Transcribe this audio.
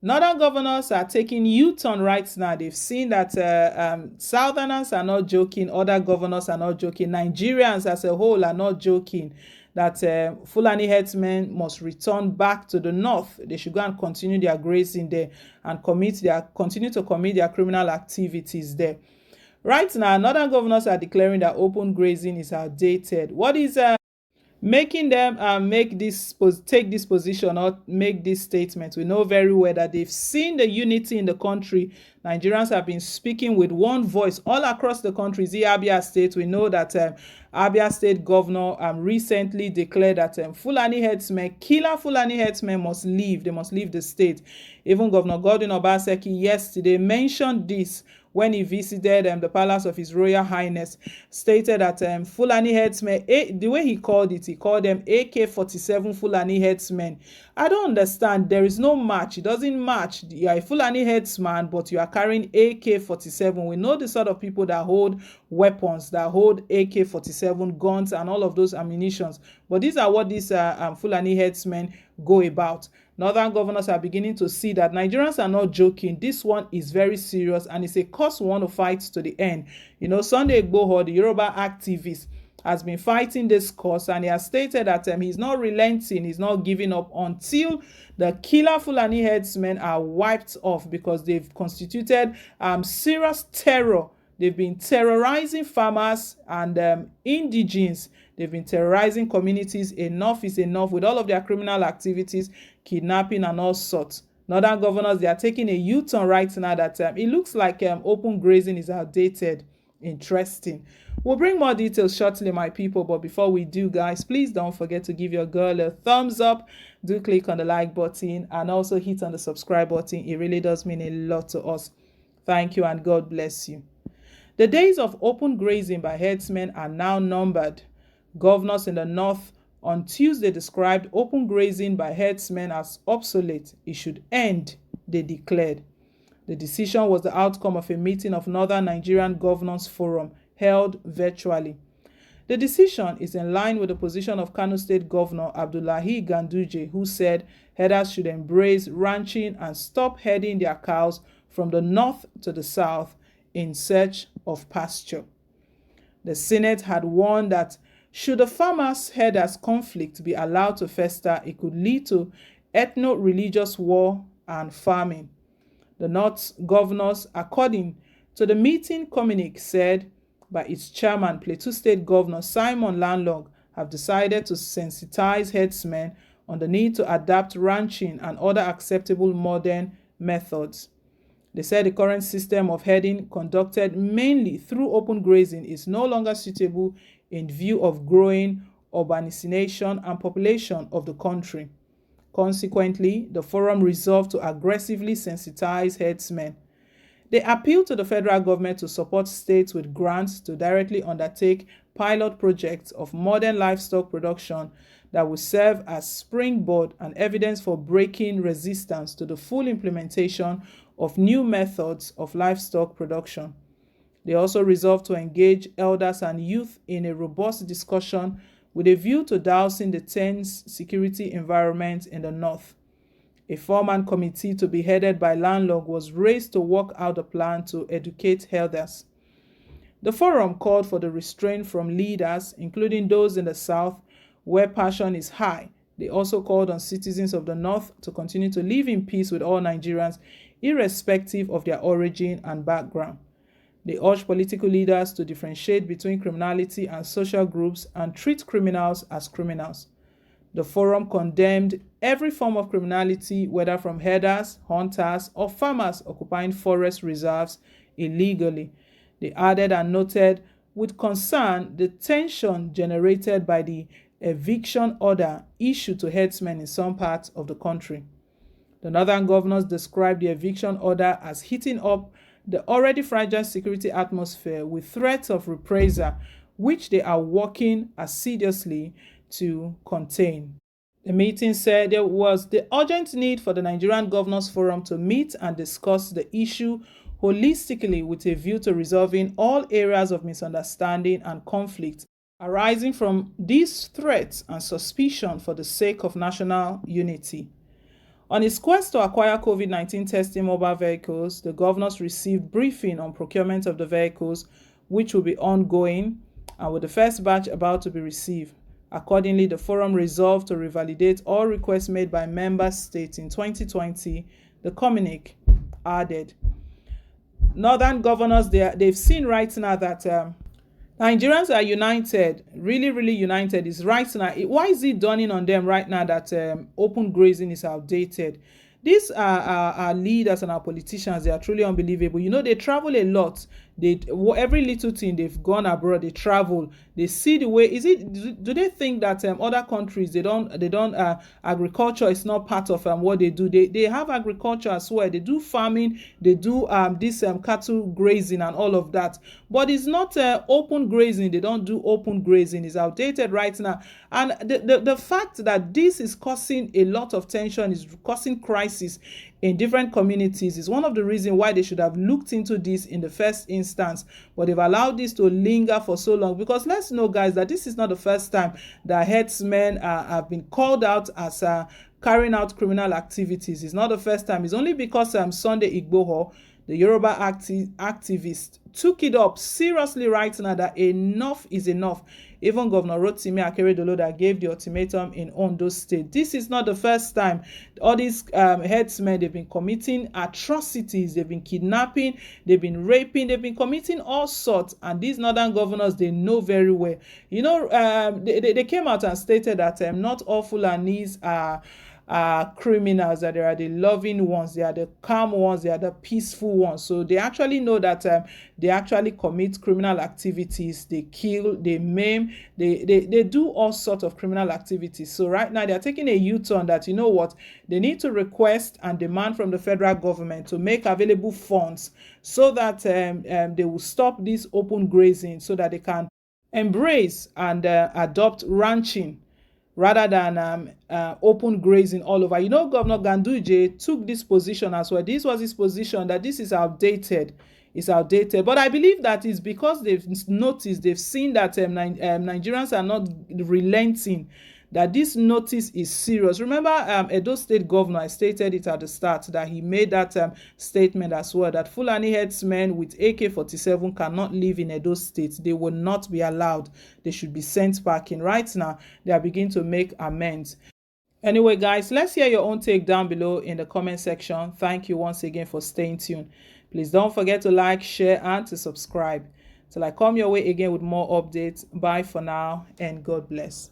Northern governors are taking U-turn right now. They've seen that Southerners are not joking, other governors are not joking, Nigerians as a whole are not joking, that Fulani herdsmen must return back to the north. They should go and continue their grazing there and continue to commit their criminal activities there. Right now, northern governors are declaring that open grazing is outdated. What is making them take this position or make this statement? We know very well that they've seen the unity in the country. Nigerians have been speaking with one voice all across the country. The Abia State, we know that Abia State governor recently declared that Fulani herdsmen, killer Fulani herdsmen must leave. They must leave the state. Even Governor Godwin Obaseki yesterday mentioned this when he visited the palace of His Royal Highness, stated that Fulani herdsmen, the way he called them AK-47 Fulani herdsmen. I don't understand. There is no match. It doesn't match. You are a Fulani herdsman, but you are carrying AK-47. We know the sort of people that hold weapons, that hold AK-47 guns and all of those ammunitions. But these are what these Fulani herdsmen go about. Northern governors are beginning to see that Nigerians are not joking. This one is very serious and it's a cause we want to fight to the end. You know, Sunday Igboho, the Yoruba activist, has been fighting this cause, and he has stated that he's not relenting, he's not giving up until the killer Fulani herdsmen are wiped off, because they've constituted serious terror. They've been terrorizing farmers and indigenes. They've been terrorizing communities. Enough is enough with all of their criminal activities, kidnapping and all sorts. Northern governors, they are taking a U-turn right now that it looks like open grazing is outdated. Interesting. We'll bring more details shortly, my people, but before we do, guys, please don't forget to give your girl a thumbs up. Do click on the like button and also hit on the subscribe button. It really does mean a lot to us. Thank you and God bless you. The days of open grazing by herdsmen are now numbered. Governors in the north on Tuesday described open grazing by herdsmen as obsolete. It should end, they declared. The decision was the outcome of a meeting of Northern Nigerian Governors Forum held virtually. The decision is in line with the position of Kano State Governor Abdullahi Ganduje, who said herders should embrace ranching and stop herding their cows from the north to the south in search of pasture. The Senate had warned that should the farmers-herders conflict be allowed to fester, it could lead to ethno-religious war and famine. The North's governors, according to the meeting communique said by its chairman, Plateau State Governor Simon Lalong, have decided to sensitize herdsmen on the need to adapt ranching and other acceptable modern methods. They said the current system of herding, conducted mainly through open grazing, is no longer suitable in view of growing urbanization and population of the country. Consequently, the forum resolved to aggressively sensitize herdsmen. They appealed to the federal government to support states with grants to directly undertake pilot projects of modern livestock production that will serve as springboard and evidence for breaking resistance to the full implementation of new methods of livestock production. They also resolved to engage elders and youth in a robust discussion with a view to dousing the tense security environment in the north. A four-man committee to be headed by Lalong was raised to work out a plan to educate elders. The forum called for the restraint from leaders, including those in the south, where passion is high. They also called on citizens of the north to continue to live in peace with all Nigerians, irrespective of their origin and background. They urged political leaders to differentiate between criminality and social groups and treat criminals as criminals. The forum condemned every form of criminality, whether from herders, hunters, or farmers occupying forest reserves illegally. They added and noted with concern the tension generated by the eviction order issued to herdsmen in some parts of the country. The northern governors described the eviction order as heating up the already fragile security atmosphere with threats of reprisal, which they are working assiduously to contain. The meeting said there was the urgent need for the Nigerian Governors Forum to meet and discuss the issue holistically with a view to resolving all areas of misunderstanding and conflict arising from these threats and suspicion for the sake of national unity. On its quest to acquire COVID-19 testing mobile vehicles, the governors received briefing on procurement of the vehicles, which will be ongoing, and with the first batch about to be received. Accordingly, the forum resolved to revalidate all requests made by member states in 2020, the communique added. Northern governors, they've seen right now that Nigerians are united, really, really united. Is right now. Why is it dawning on them right now that open grazing is outdated? These are our leaders and our politicians. They are truly unbelievable. You know, they travel a lot. Every little thing, they've gone abroad. They travel. They see the way. Do they think that other countries, they don't agriculture is not part of what they do? They have agriculture as well. They do farming. They do this cattle grazing and all of that. But it's not open grazing. They don't do open grazing. It's outdated right now. And the fact that this is causing a lot of tension, is causing crisis in different communities, is one of the reasons why they should have looked into this in the first instance. But they've allowed this to linger for so long, because let's know, guys, that this is not the first time that herdsmen have been called out as carrying out criminal activities. It's not the first time. It's only because Sunday Igboho, the Yoruba activist, took it up seriously right now that enough is enough. Even Governor Rotimi Akeredolu that gave the ultimatum in Ondo State. This is not the first time. All these headsmen, they've been committing atrocities. They've been kidnapping. They've been raping. They've been committing all sorts. And these northern governors, they know very well. You know, they came out and stated that not all Fulanis are criminals, that they are the loving ones, they are the calm ones, they are the peaceful ones. So they actually know that they actually commit criminal activities. They kill, they maim, they do all sorts of criminal activities. So right now they are taking a U-turn that, you know what, they need to request and demand from the federal government to make available funds so that they will stop this open grazing, so that they can embrace and adopt ranching rather than open grazing all over. You know, Governor Ganduje took this position as well. This was his position, that this is outdated. It's outdated. But I believe that it's because they've noticed, they've seen that Nigerians are not relenting, that this notice is serious. Remember, Edo State Governor, I stated it at the start, that he made that statement as well, that Fulani headsmen with AK-47 cannot live in Edo State. They will not be allowed. They should be sent back in. Right now, they are beginning to make amends. Anyway, guys, let's hear your own take down below in the comment section. Thank you once again for staying tuned. Please don't forget to like, share, and to subscribe. Till I come your way again with more updates. Bye for now, and God bless.